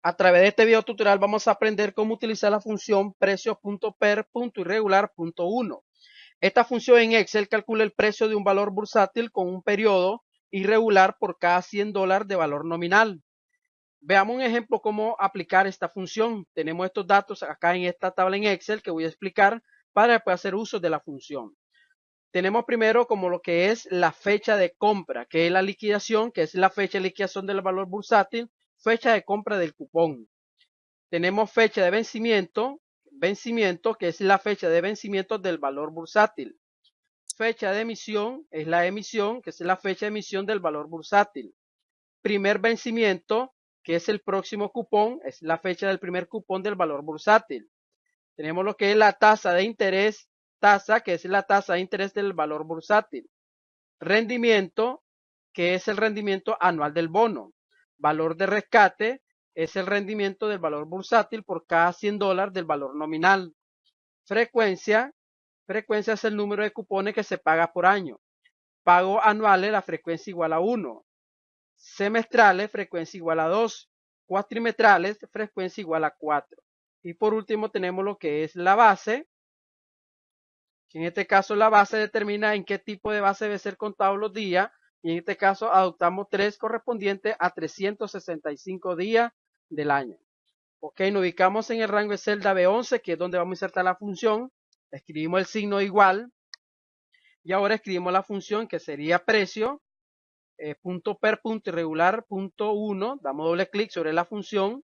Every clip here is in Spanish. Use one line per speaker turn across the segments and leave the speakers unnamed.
A través de este video tutorial vamos a aprender cómo utilizar la función precio.per.irregular.1. Esta función en Excel calcula el precio de un valor bursátil con un periodo irregular por cada $100 de valor nominal. Veamos un ejemplo cómo aplicar esta función. Tenemos estos datos acá en esta tabla en Excel que voy a explicar para después hacer uso de la función. Tenemos primero como lo que es la fecha de compra, que es la liquidación, que es la fecha de liquidación del valor bursátil, fecha de compra del cupón. Tenemos fecha de vencimiento, que es la fecha de vencimiento del valor bursátil. Fecha de emisión es la emisión, que es la fecha de emisión del valor bursátil. Primer vencimiento, que es el próximo cupón, es la fecha del primer cupón del valor bursátil. Tenemos lo que es la tasa de interés, que es la tasa de interés del valor bursátil. Rendimiento, que es el rendimiento anual del bono. Valor de rescate, es el rendimiento del valor bursátil por cada $100 del valor nominal. Frecuencia es el número de cupones que se paga por año. Pago anuales, la frecuencia igual a 1. Semestrales, frecuencia igual a 2. Cuatrimetrales, frecuencia igual a 4. Y por último tenemos lo que es la base, que en este caso la base determina en qué tipo de base debe ser contado los días, y en este caso adoptamos 3 correspondientes a 365 días del año. Ok, nos ubicamos en el rango de celda B11, que es donde vamos a insertar la función. Escribimos el signo igual. Y ahora escribimos la función que sería precio, punto per punto irregular punto 1. Damos doble clic sobre la función.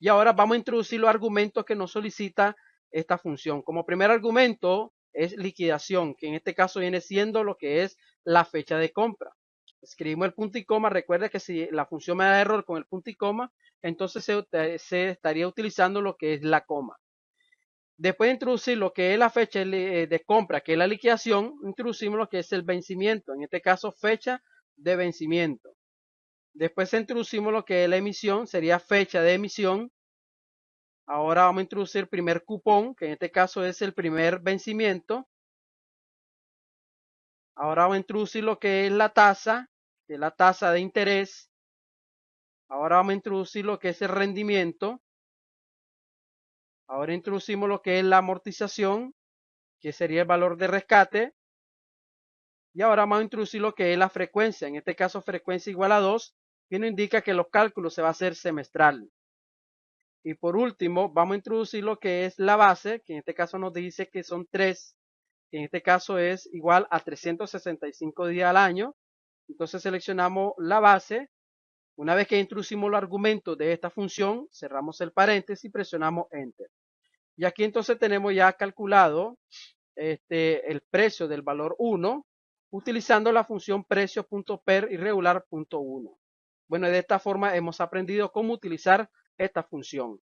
Y ahora vamos a introducir los argumentos que nos solicita esta función. Como primer argumento es liquidación, que en este caso viene siendo lo que es la fecha de compra. Escribimos el punto y coma. Recuerda que si la función me da error con el punto y coma, entonces se estaría utilizando lo que es la coma. Después de introducir lo que es la fecha de compra, que es la liquidación, introducimos lo que es el vencimiento, en este caso fecha de vencimiento. Después introducimos lo que es la emisión, sería fecha de emisión. Ahora vamos a introducir el primer cupón, que en este caso es el primer vencimiento. Ahora vamos a introducir lo que es la tasa, que es la tasa de interés. Ahora vamos a introducir lo que es el rendimiento. Ahora introducimos lo que es la amortización, que sería el valor de rescate. Y ahora vamos a introducir lo que es la frecuencia, en este caso frecuencia igual a 2, que nos indica que los cálculos se va a hacer semestral. Y por último, vamos a introducir lo que es la base, que en este caso nos dice que son 3, que en este caso es igual a 365 días al año. Entonces seleccionamos la base. Una vez que introducimos los argumentos de esta función, cerramos el paréntesis y presionamos Enter. Y aquí entonces tenemos ya calculado el precio del valor 1 utilizando la función precio.per irregular.1. Bueno, de esta forma hemos aprendido cómo utilizar esta función.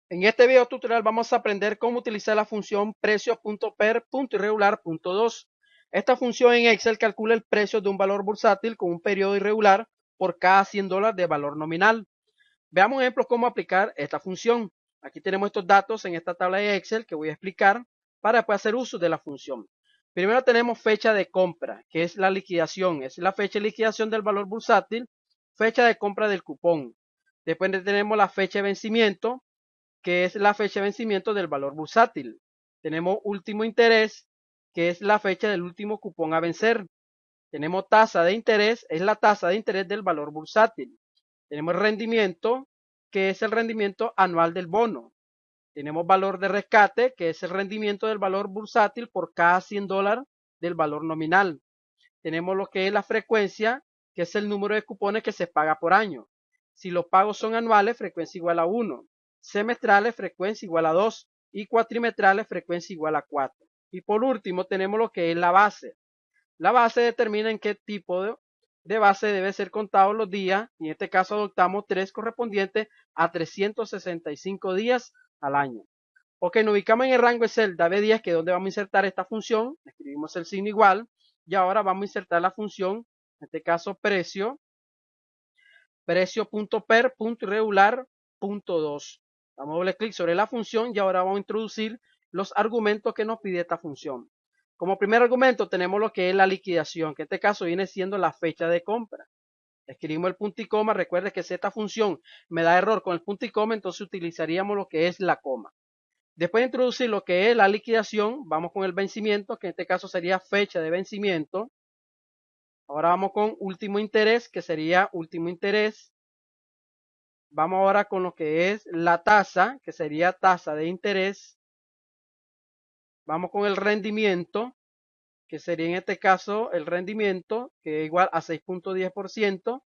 En este video tutorial vamos a aprender cómo utilizar la función precio.per.irregular.2. Esta función en Excel calcula el precio de un valor bursátil con un periodo irregular por cada $100 de valor nominal. Veamos ejemplos cómo aplicar esta función. Aquí tenemos estos datos en esta tabla de Excel que voy a explicar para después hacer uso de la función. Primero tenemos fecha de compra, que es la liquidación, es la fecha de liquidación del valor bursátil, fecha de compra del cupón. Después tenemos la fecha de vencimiento, que es la fecha de vencimiento del valor bursátil. Tenemos último interés, que es la fecha del último cupón a vencer. Tenemos tasa de interés, es la tasa de interés del valor bursátil. Tenemos rendimiento, que es el rendimiento anual del bono. Tenemos valor de rescate, que es el rendimiento del valor bursátil por cada $100 del valor nominal. Tenemos lo que es la frecuencia, que es el número de cupones que se paga por año. Si los pagos son anuales, frecuencia igual a 1. Semestrales, frecuencia igual a 2. Y cuatrimetrales, frecuencia igual a 4. Y por último, tenemos lo que es la base. La base determina en qué tipo de base debe ser contado los días, y en este caso adoptamos 3 correspondientes a 365 días al año. Ok, nos ubicamos en el rango de celda B10, que es donde vamos a insertar esta función. Escribimos el signo igual, y ahora vamos a insertar la función, en este caso precio.per.irregular.2. Damos doble clic sobre la función y ahora vamos a introducir los argumentos que nos pide esta función. Como primer argumento tenemos lo que es la liquidación, que en este caso viene siendo la fecha de compra. Escribimos el punto y coma. Recuerde que si esta función me da error con el punto y coma, entonces utilizaríamos lo que es la coma. Después de introducir lo que es la liquidación, vamos con el vencimiento, que en este caso sería fecha de vencimiento. Ahora vamos con último interés, que sería último interés. Vamos ahora con lo que es la tasa, que sería tasa de interés. Vamos con el rendimiento, que sería en este caso el rendimiento, que es igual a 6.10%.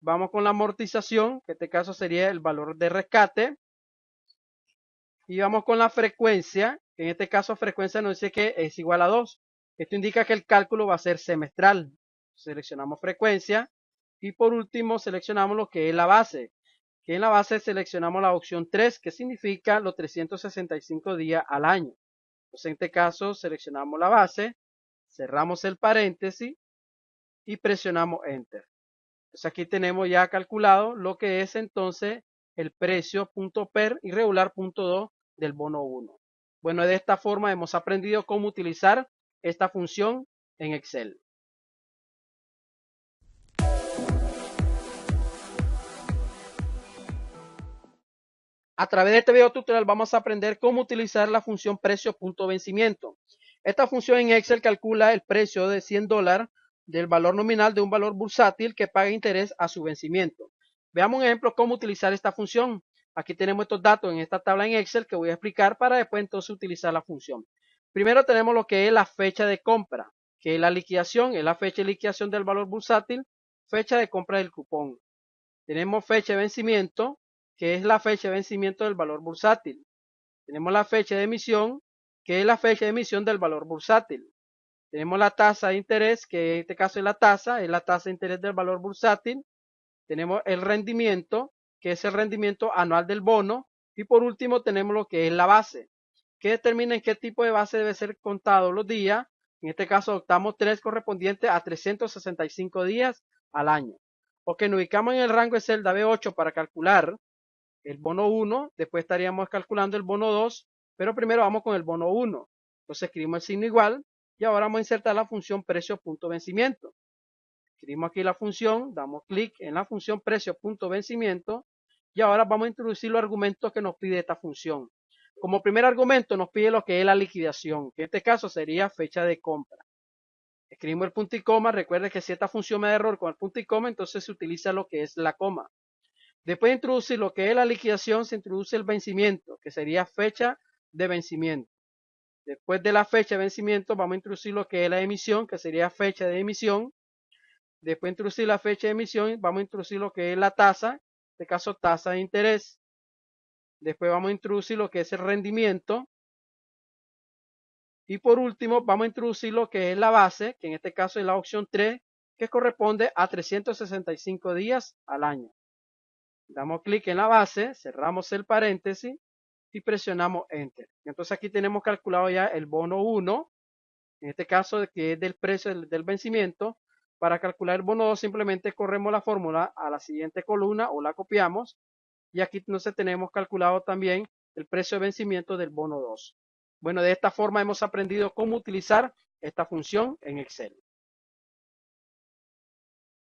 Vamos con la amortización, que en este caso sería el valor de rescate. Y vamos con la frecuencia, que en este caso frecuencia nos dice que es igual a 2. Esto indica que el cálculo va a ser semestral. Seleccionamos frecuencia. Y por último seleccionamos lo que es la base. Que en la base seleccionamos la opción 3, que significa los 365 días al año. Entonces en este caso seleccionamos la base, cerramos el paréntesis y presionamos Enter. Entonces aquí tenemos ya calculado lo que es entonces el precio punto per irregular punto 2 del bono 1. Bueno, de esta forma hemos aprendido cómo utilizar esta función en Excel. A través de este video tutorial vamos a aprender cómo utilizar la función precio punto vencimiento. Esta función en Excel calcula el precio de $100 del valor nominal de un valor bursátil que paga interés a su vencimiento. Veamos un ejemplo cómo utilizar esta función. Aquí tenemos estos datos en esta tabla en Excel que voy a explicar para después entonces utilizar la función. Primero tenemos lo que es la fecha de compra, que es la liquidación, es la fecha de liquidación del valor bursátil, fecha de compra del cupón. Tenemos fecha de vencimiento, que es la fecha de vencimiento del valor bursátil. Tenemos la fecha de emisión, que es la fecha de emisión del valor bursátil. Tenemos la tasa de interés, que en este caso es la tasa de interés del valor bursátil. Tenemos el rendimiento, que es el rendimiento anual del bono. Y por último tenemos lo que es la base, que determina en qué tipo de base debe ser contado los días. En este caso optamos 3 correspondientes a 365 días al año. Ok, nos ubicamos en el rango de celda B8 para calcular el bono 1, después estaríamos calculando el bono 2, pero primero vamos con el bono 1. Entonces escribimos el signo igual y ahora vamos a insertar la función precio punto vencimiento. Escribimos aquí la función, damos clic en la función precio punto vencimiento y ahora vamos a introducir los argumentos que nos pide esta función. Como primer argumento nos pide lo que es la liquidación, que en este caso sería fecha de compra. Escribimos el punto y coma, recuerde que si esta función me da error con el punto y coma, entonces se utiliza lo que es la coma. Después de introducir lo que es la liquidación, se introduce el vencimiento, que sería fecha de vencimiento. Después de la fecha de vencimiento, vamos a introducir lo que es la emisión, que sería fecha de emisión. Después de introducir la fecha de emisión, vamos a introducir lo que es la tasa, en este caso tasa de interés. Después vamos a introducir lo que es el rendimiento. Y por último, vamos a introducir lo que es la base, que en este caso es la opción 3, que corresponde a 365 días al año. Damos clic en la base, cerramos el paréntesis y presionamos Enter. Entonces aquí tenemos calculado ya el bono 1, en este caso que es del precio del vencimiento. Para calcular el bono 2 simplemente corremos la fórmula a la siguiente columna o la copiamos. Y aquí entonces tenemos calculado también el precio de vencimiento del bono 2. Bueno, de esta forma hemos aprendido cómo utilizar esta función en Excel.